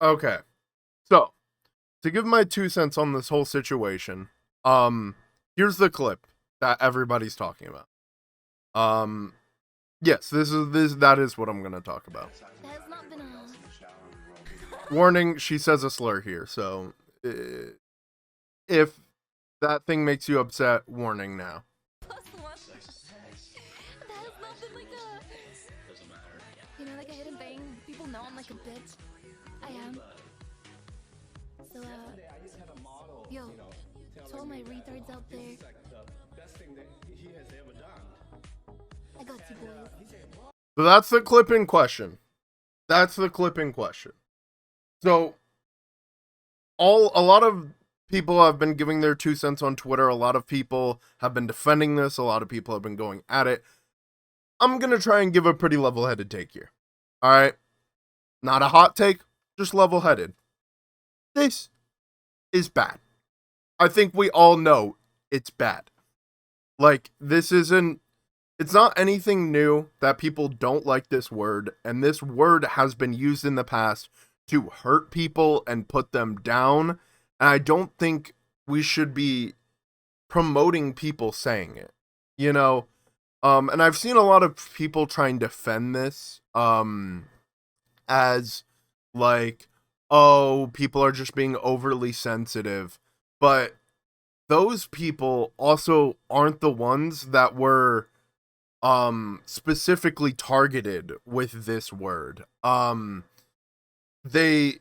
Okay. So, to give my 2 cents on this whole situation, here's the clip that everybody's talking about. Um, yes, that is what I'm gonna talk about. That has not been a. Warning, she says a slur here, so if that thing makes you upset, warning now. Plus one. That has not been like a. Like a hidden thing. People know I'm like a bitch. I am. So, yo, to all my retards out there, I got you boys. So that's the clip in question. That's the clip in question. So a lot of people have been giving their 2 cents on Twitter. A lot of people have been defending this. A lot of people have been going at it. I'm gonna try and give a pretty level-headed take here. All right, not a hot take, just level-headed. This is bad. I think we all know it's bad. Like, it's not anything new that people don't like this word, and this word has been used in the past to hurt people and put them down, and I don't think we should be promoting people saying it, you know? And I've seen a lot of people try and defend this, as, like, oh, people are just being overly sensitive, but those people also aren't the ones that were specifically targeted with this word. They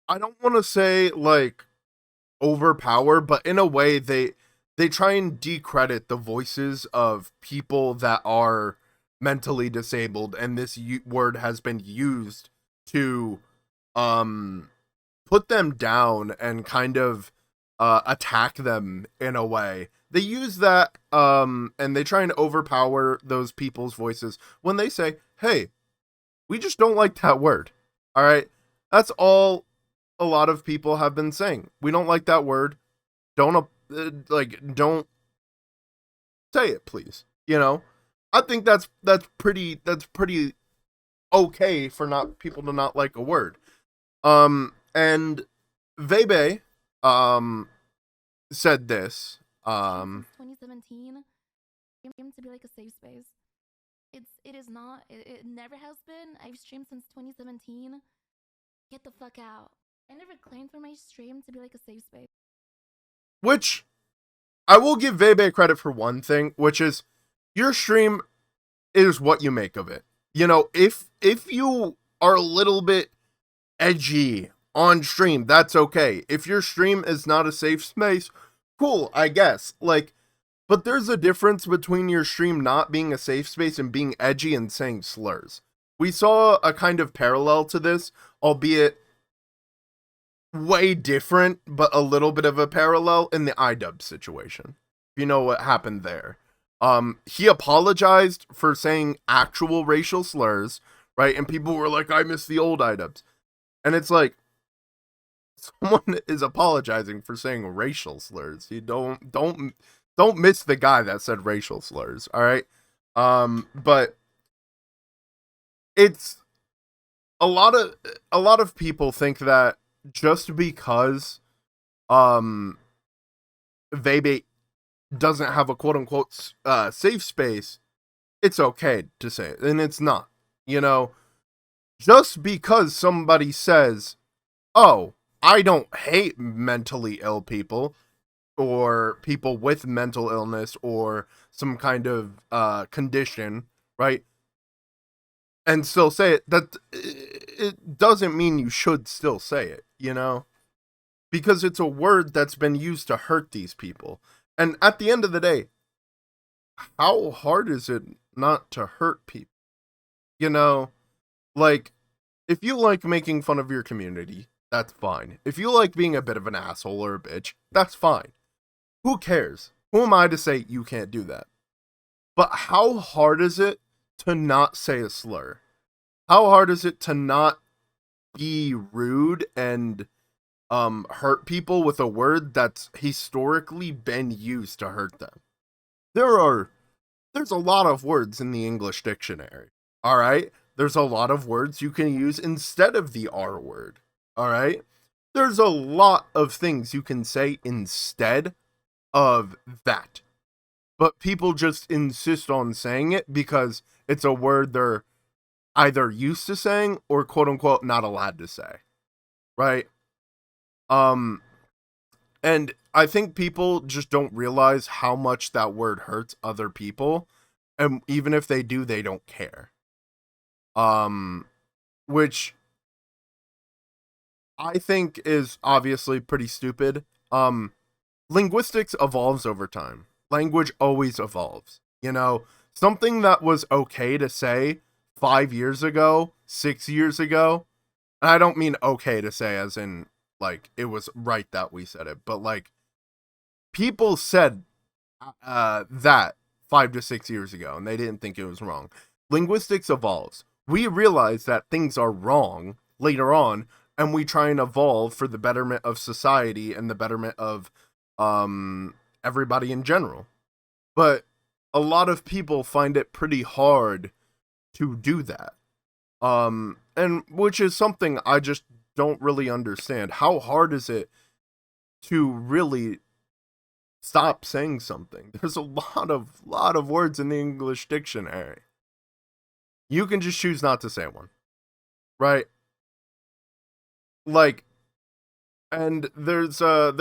I don't want to say like overpower, but in a way they try and decredit the voices of people that are mentally disabled, and this word has been used to um put them down and kind of attack them in a way. They use that and they try and overpower those people's voices when they say, "Hey, we just don't like that word." All right? That's all a lot of people have been saying. We don't like that word. Don't say it, please. I think that's pretty okay for not people to not like a word. And Veibae said this. Since 2017, streamed to be like a safe space. It is not. It never has been. I've streamed since 2017. Get the fuck out. I never claimed for my stream to be like a safe space. Which I will give Veibae credit for one thing, which is your stream is what you make of it. If you are a little bit edgy on stream, that's okay. If your stream is not a safe space, cool, I guess. But there's a difference between your stream not being a safe space and being edgy and saying slurs. We saw a kind of parallel to this, albeit way different, but a little bit of a parallel in the iDub situation. You know what happened there. He apologized for saying actual racial slurs, right? And people were like, I miss the old iDubs. And it's like, someone is apologizing for saying racial slurs. You don't miss the guy that said racial slurs, all right? But it's a lot of people think that just because Veibae doesn't have a quote unquote safe space, it's okay to say it, and it's not. Just because somebody says, "Oh, I don't hate mentally ill people," or people with mental illness or some kind of condition, right? And still say it, that it doesn't mean you should still say it, because it's a word that's been used to hurt these people. And at the end of the day, how hard is it not to hurt people? You know, like, if you like making fun of your community, that's fine. If you like being a bit of an asshole or a bitch, that's fine. Who cares? Who am I to say you can't do that? But how hard is it to not say a slur? How hard is it to not be rude and hurt people with a word that's historically been used to hurt them? There's a lot of words in the English dictionary. All right? There's a lot of words you can use instead of the R word. All right? There's a lot of things you can say instead of that. But people just insist on saying it because it's a word they're either used to saying or quote unquote not allowed to say. Right? Um and I think people just don't realize how much that word hurts other people. And even if they do, they don't care. Um which I think is obviously pretty stupid. Linguistics evolves over time. Language always evolves. You know, something that was okay to say 5 years ago, 6 years ago, and I don't mean okay to say as in like it was right that we said it, but like people said that 5 to 6 years ago and they didn't think it was wrong. Linguistics evolves. We realize that things are wrong later on, and we try and evolve for the betterment of society and the betterment of everybody in general. But a lot of people find it pretty hard to do that. And which is something I just don't really understand. How hard is it to really stop saying something? There's a lot of words in the English dictionary. You can just choose not to say one, right? Like, and there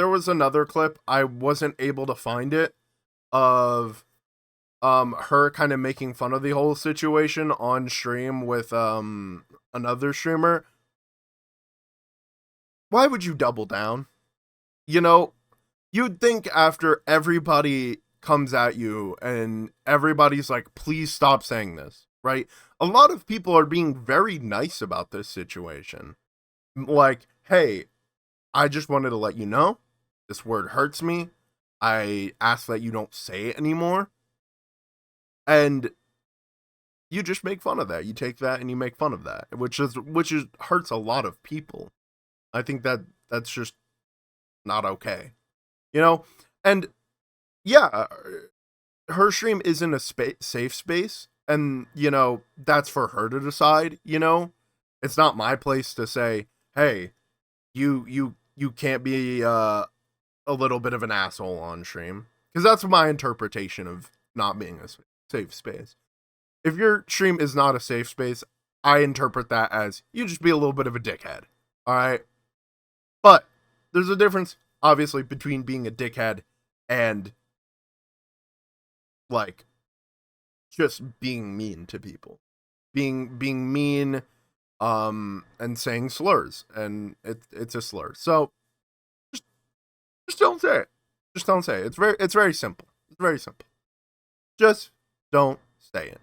was another clip, I wasn't able to find it, of her kind of making fun of the whole situation on stream with another streamer. Why would you double down? You know, you'd think after everybody comes at you and everybody's like, please stop saying this, right? A lot of people are being very nice about this situation. Like, hey, I just wanted to let you know this word hurts me. I ask that you don't say it anymore. And you just make fun of that. You take that and you make fun of that, which is hurts a lot of people. I think that's just not okay. You know? And yeah, her stream isn't a safe space, and you know, that's for her to decide, you know? It's not my place to say, "Hey, you can't be a little bit of an asshole on stream," because that's my interpretation of not being a safe space. If your stream is not a safe space, I interpret that as you just be a little bit of a dickhead. All right, but there's a difference, obviously, between being a dickhead and like just being mean to people, being mean, and saying slurs, and it's a slur. So just don't say it. Just don't say it. It's very simple. It's very simple. Just don't say it.